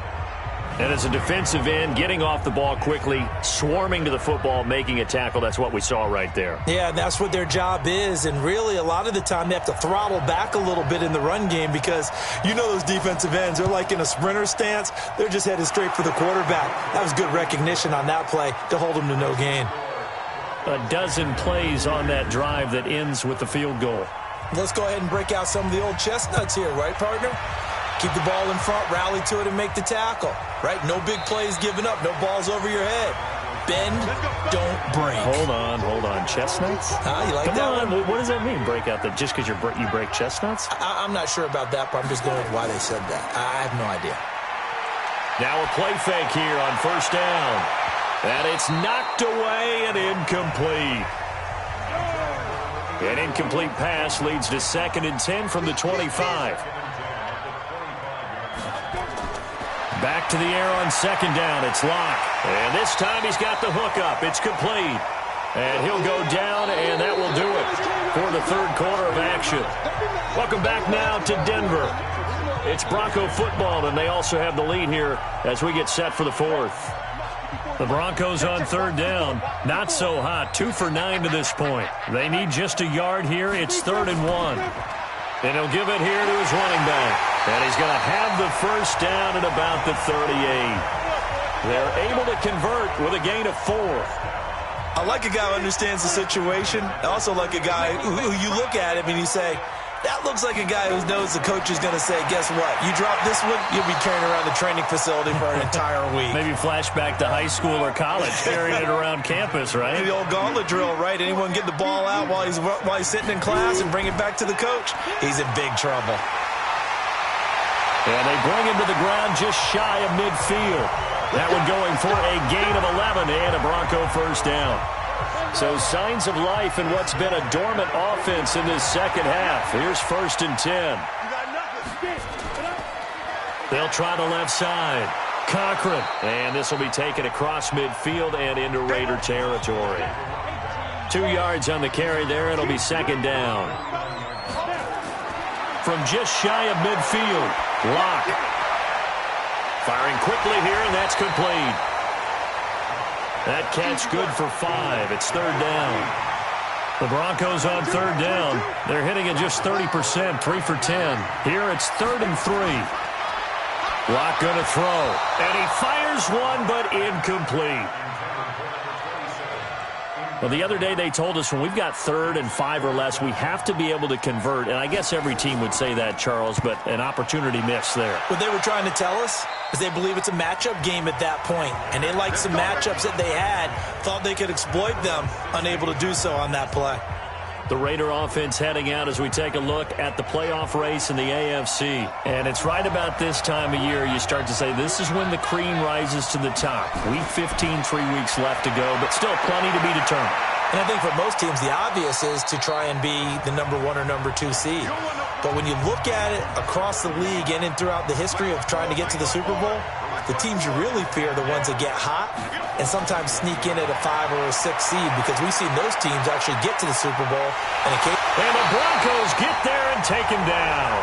And as a defensive end, getting off the ball quickly, swarming to the football, making a tackle, that's what we saw right there. Yeah, and that's what their job is. And really, a lot of the time, they have to throttle back a little bit in the run game because you know those defensive ends, they're like in a sprinter stance. They're just headed straight for the quarterback. That was good recognition on that play to hold him to no gain. A dozen plays on that drive that ends with the field goal. Let's go ahead and break out some of the old chestnuts here, right, partner? Keep the ball in front, rally to it, and make the tackle, right? No big plays given up, no balls over your head. Bend, don't break. Hold on. Chestnuts? You like Come that on. one? What does that mean, break out? Just because you break chestnuts? I'm not sure about that, but I'm just going with why they said that. I have no idea. Now a play fake here on 1st down. And it's knocked away and incomplete. An incomplete pass leads to 2nd and 10 from the 25. Back to the air on 2nd down. It's Locke. And this time he's got the hook up. It's complete. And he'll go down, and that will do it for the 3rd quarter of action. Welcome back now to Denver. It's Bronco football, and they also have the lead here as we get set for the 4th. The Broncos on 3rd down. Not so hot. 2 for 9 to this point. They need just a yard here. It's 3rd and 1. And he'll give it here to his running back. And he's going to have the first down at about the 38. They're able to convert with a gain of 4. I I like a guy who understands the situation. I also like a guy who you look at him and you say, that looks like a guy who knows the coach is going to say, guess what? You drop this one, you'll be carrying around the training facility for an entire week. Maybe flashback to high school or college, carrying it around campus, right? The old gauntlet drill, right? Anyone get the ball out while he's sitting in class and bring it back to the coach? He's in big trouble. And they bring him to the ground just shy of midfield. That one going for a gain of 11 and a Bronco first down. So signs of life in what's been a dormant offense in this second half. Here's 1st and 10. They'll try the left side. Cochran. And this will be taken across midfield and into Raider territory. 2 yards on the carry there. It'll be 2nd down. From just shy of midfield, Locke. Firing quickly here, and that's complete. That catch good for 5. It's 3rd down. The Broncos on 3rd down. They're hitting at just 30%, 3 for 10. Here it's 3rd and 3. Locke going to throw. And he fires one, but incomplete. Well, the other day they told us when we've got 3rd and 5 or less, we have to be able to convert. And I guess every team would say that, Charles, but an opportunity missed there. What they were trying to tell us is they believe it's a matchup game at that point. And they liked some matchups that they had, thought they could exploit them, unable to do so on that play. The Raider offense heading out as we take a look at the playoff race in the AFC. And it's right about this time of year you start to say this is when the cream rises to the top. Week 15, 3 weeks left to go, but still plenty to be determined. And I think for most teams, the obvious is to try and be the number 1 or number 2 seed. But when you look at it across the league and throughout the history of trying to get to the Super Bowl, the teams you really fear are the ones that get hot and sometimes sneak in at a 5 or a 6 seed, because we've seen those teams actually get to the Super Bowl. And the Broncos get there and take him down.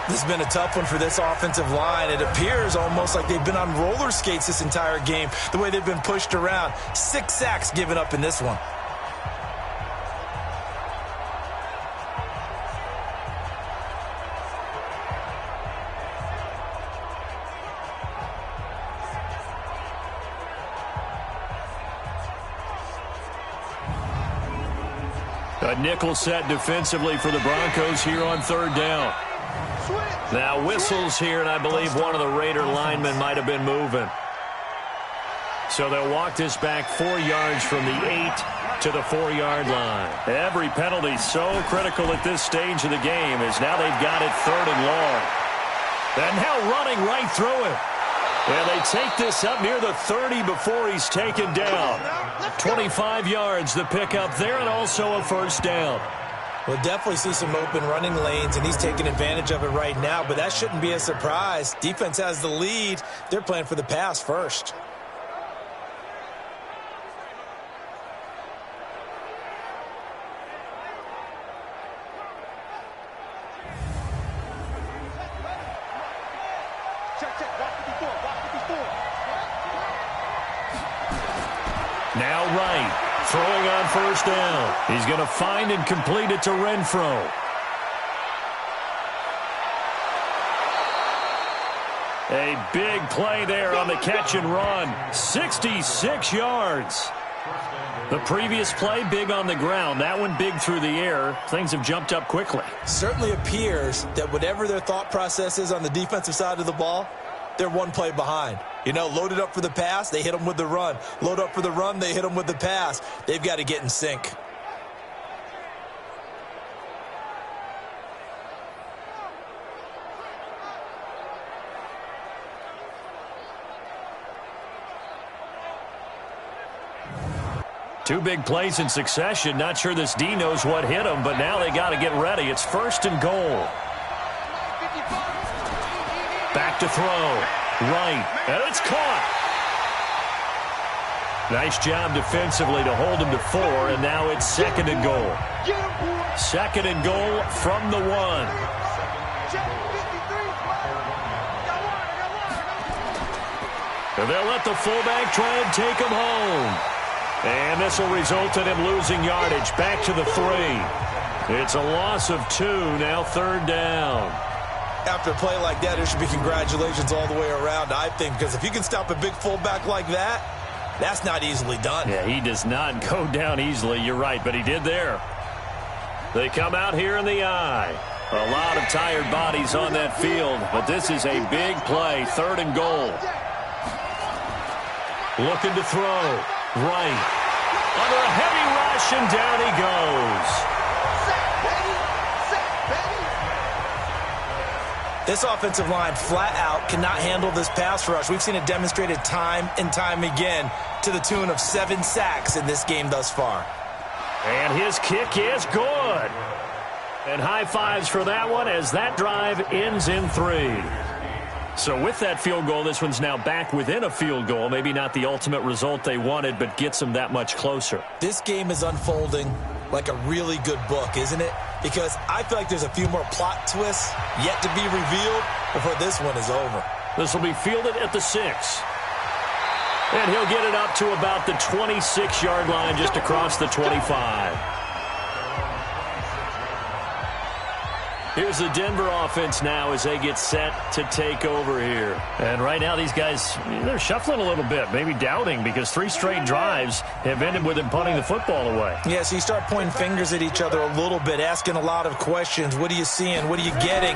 This has been a tough one for this offensive line. It appears almost like they've been on roller skates this entire game, the way they've been pushed around. 6 sacks given up in this one. A nickel set defensively for the Broncos here on 3rd down. Now whistles here, and I believe one of the Raider linemen might have been moving. So they'll walk this back 4 yards from the 8 to the 4-yard line. Every penalty so critical at this stage of the game as now they've got it 3rd and long. And now running right through it. And they take this up near the 30 before he's taken down. 25 yards the pickup there, and also a 1st down. We'll definitely see some open running lanes, and he's taking advantage of it right now, but that shouldn't be a surprise. Defense has the lead. They're playing for the pass first. Now right, throwing on 1st down. He's going to find and complete it to Renfro. A big play there on the catch and run. 66 yards. The previous play, big on the ground. That one big through the air. Things have jumped up quickly. Certainly appears that whatever their thought process is on the defensive side of the ball, they're 1 play behind. You know, loaded up for the pass, they hit them with the run. Load up for the run, they hit them with the pass. They've got to get in sync. Two big plays in succession. Not sure this D knows what hit him, but now they got to get ready. It's 1st and goal. Back to throw. Right. And it's caught. Nice job defensively to hold him to 4, and now it's 2nd and goal. 2nd and goal from the 1. And they'll let the fullback try and take him home. And this will result in him losing yardage. Back to the 3. It's a loss of 2, now 3rd down. After a play like that, there should be congratulations all the way around, I think, because if you can stop a big fullback like that, That's not easily done. Yeah, he does not go down easily. You're right, but he did there. They come out here in the eye. A lot of tired bodies on that field, but this is a big play. 3rd and goal. Looking to throw. Right. Under a heavy rush, and down he goes. This offensive line flat out cannot handle this pass rush. We've seen it demonstrated time and time again to the tune of 7 sacks in this game thus far. And his kick is good. And high fives for that one as that drive ends in 3. So with that field goal, this one's now back within a field goal. Maybe not the ultimate result they wanted, but gets them that much closer. This game is unfolding like a really good book, isn't it? Because I feel like there's a few more plot twists yet to be revealed before this one is over. This will be fielded at the 6. And he'll get it up to about the 26-yard line, just across the 25. Here's the Denver offense now as they get set to take over here. And right now these guys, they're shuffling a little bit, maybe doubting, because 3 straight drives have ended with them punting the football away. Yeah, so you start pointing fingers at each other a little bit, asking a lot of questions. What are you seeing? What are you getting?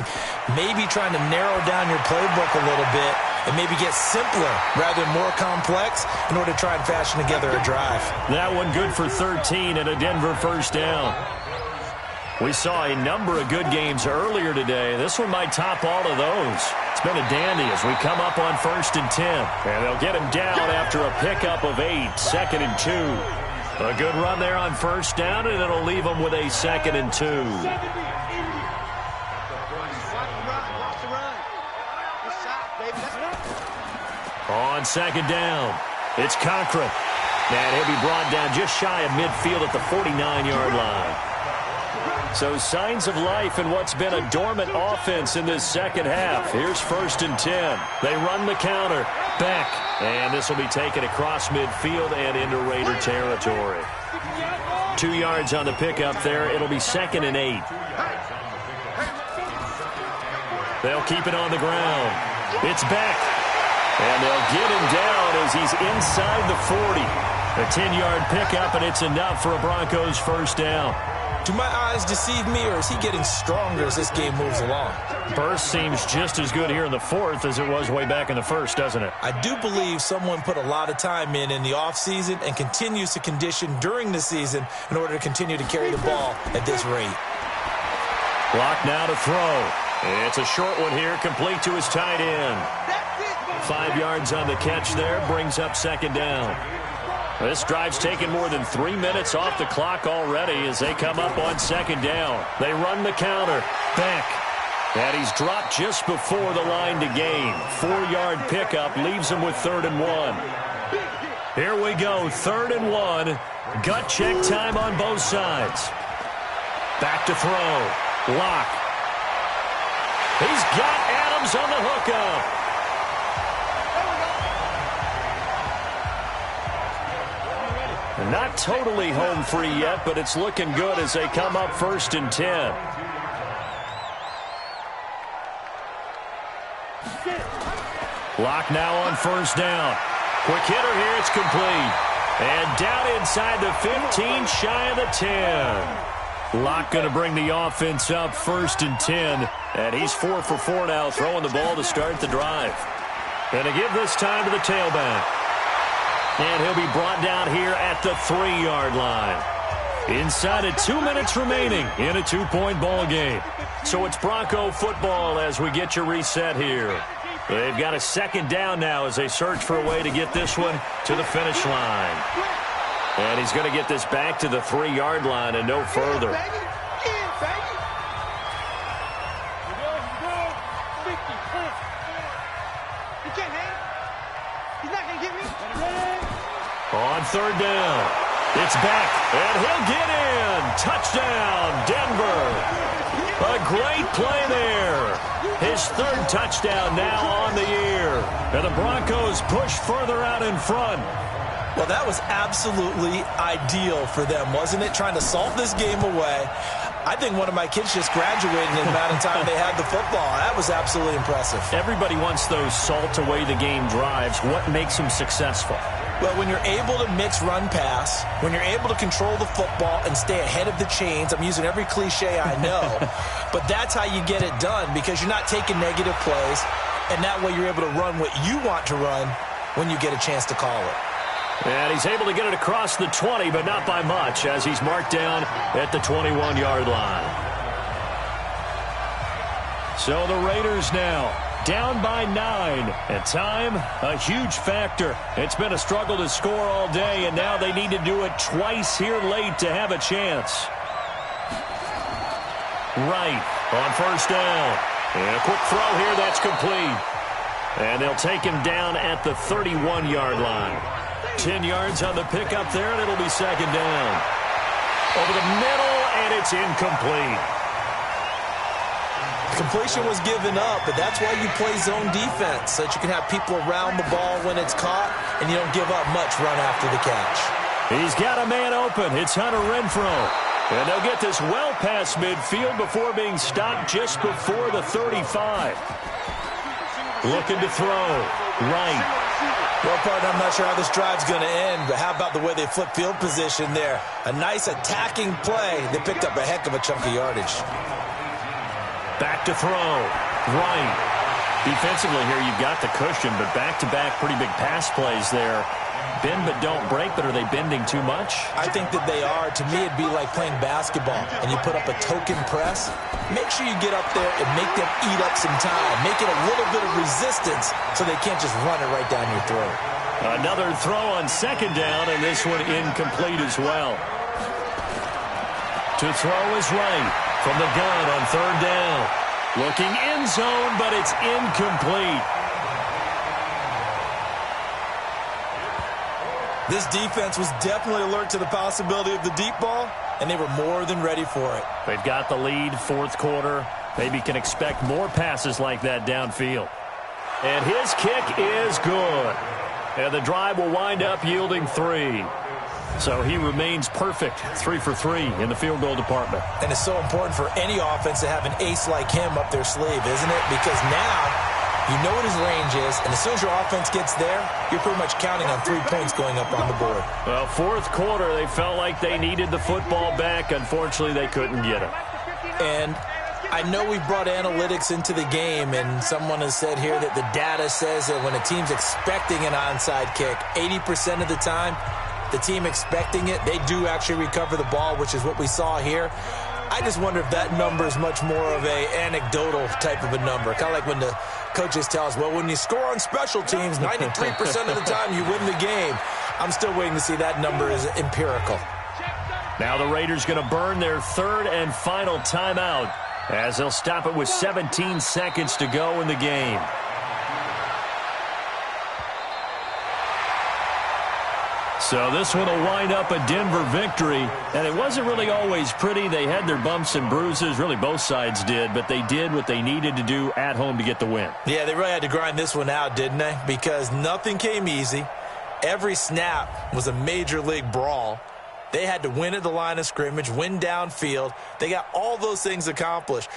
Maybe trying to narrow down your playbook a little bit and maybe get simpler rather than more complex in order to try and fashion together a drive. That one good for 13 and a Denver first down. We saw a number of good games earlier today. This one might top all of those. It's been a dandy as we come up on 1st and 10. And they'll get him down after a pickup of 8, 2nd and 2. A good run there on 1st down, and it'll leave them with a 2nd and 2. On 2nd down, it's Cochran. And he'll be brought down just shy of midfield at the 49-yard line. So signs of life in what's been a dormant offense in this second half. Here's 1st and 10. They run the counter. Beck. And this will be taken across midfield and into Raider territory. 2 yards on the pickup there. It'll be 2nd and 8. They'll keep it on the ground. It's Beck. And they'll get him down as he's inside the 40. A 10-yard pickup, and it's enough for a Broncos first down. Do my eyes deceive me, or is he getting stronger as this game moves along? Burst seems just as good here in the 4th as it was way back in the 1st, doesn't it? I do believe someone put a lot of time in the offseason and continues to condition during the season in order to continue to carry the ball at this rate. Clock now to throw. It's a short one here, complete to his tight end. 5 yards on the catch there, brings up 2nd down. This drive's taken more than 3 minutes off the clock already as they come up on 2nd down. They run the counter. Beck. And he's dropped just before the line to gain. 4-yard pickup leaves him with 3rd and 1. Here we go, 3rd and 1. Gut check time on both sides. Back to throw. Lock. He's got Adams on the hookup. Not totally home free yet, but it's looking good as they come up 1st and 10. Lock now on 1st down. Quick hitter here, it's complete. And down inside the 15, shy of the 10. Lock going to bring the offense up 1st and 10. And he's 4 for 4 now, throwing the ball to start the drive. And to give this time to the tailback. And he'll be brought down here at the 3-yard line. Inside of 2 minutes remaining in a 2-point ball game. So it's Bronco football as we get your reset here. They've got a 2nd down now as they search for a way to get this one to the finish line. And he's going to get this back to the 3-yard line and no further. On 3rd down, it's Beck, and he'll get in. Touchdown, Denver. A great play there. His 3rd touchdown now on the year. And the Broncos push further out in front. Well, that was absolutely ideal for them, wasn't it? Trying to salt this game away. I think one of my kids just graduated in the amount of time they had the football. That was absolutely impressive. Everybody wants those salt away the game drives. What makes them successful? Well, when you're able to mix run-pass, when you're able to control the football and stay ahead of the chains, I'm using every cliche I know, but that's how you get it done because you're not taking negative plays, and that way you're able to run what you want to run when you get a chance to call it. And he's able to get it across the 20, but not by much as he's marked down at the 21-yard line. So the Raiders now down by 9, and time, a huge factor. It's been a struggle to score all day, and now they need to do it twice here late to have a chance. Right on first down. And a quick throw here, that's complete. And they'll take him down at the 31-yard line. 10 yards on the pickup there, and it'll be second down. Over the middle, and it's incomplete. Completion was given up, but that's why you play zone defense, so that you can have people around the ball when it's caught, and you don't give up much run after the catch. He's got a man open. It's Hunter Renfrow. And they'll get this well past midfield before being stopped just before the 35. Looking to throw. Right. Well, partner, I'm not sure how this drive's going to end, but how about the way they flip field position there? A nice attacking play. They picked up a heck of a chunk of yardage. Back to throw. Right. Defensively here, you've got the cushion, but back-to-back pretty big pass plays there. Bend but don't break, but are they bending too much? I think that they are. To me, it'd be like playing basketball, and you put up a token press. Make sure you get up there and make them eat up some time. Make it a little bit of resistance so they can't just run it right down your throat. Another throw on second down, and this one incomplete as well. To throw is right from the gun on third down. Looking end zone, but it's incomplete. This defense was definitely alert to the possibility of the deep ball, and they were more than ready for it. They've got the lead, fourth quarter. Maybe can expect more passes like that downfield. And his kick is good. And the drive will wind up yielding 3. So he remains perfect, 3 for 3 in the field goal department. And it's so important for any offense to have an ace like him up their sleeve, isn't it? Because now you know what his range is, and as soon as your offense gets there, you're pretty much counting on 3 points going up on the board. Well, fourth quarter, they felt like they needed the football back. Unfortunately, they couldn't get it. And I know we've brought analytics into the game, and someone has said here that the data says that when a team's expecting an onside kick, 80% of the time, the team expecting it, they do actually recover the ball, which is what we saw here. I just wonder if that number is much more of a anecdotal type of a number. Kind of like when the coaches tell us, well, when you score on special teams, 93% of the time you win the game. I'm still waiting to see that number is empirical. Now the Raiders going to burn their third and final timeout as they'll stop it with 17 seconds to go in the game. So this one will wind up a Denver victory, and it wasn't really always pretty. They had their bumps and bruises, really both sides did, but they did what they needed to do at home to get the win. Yeah, they really had to grind this one out, didn't they? Because nothing came easy. Every snap was a major league brawl. They had to win at the line of scrimmage, win downfield. They got all those things accomplished.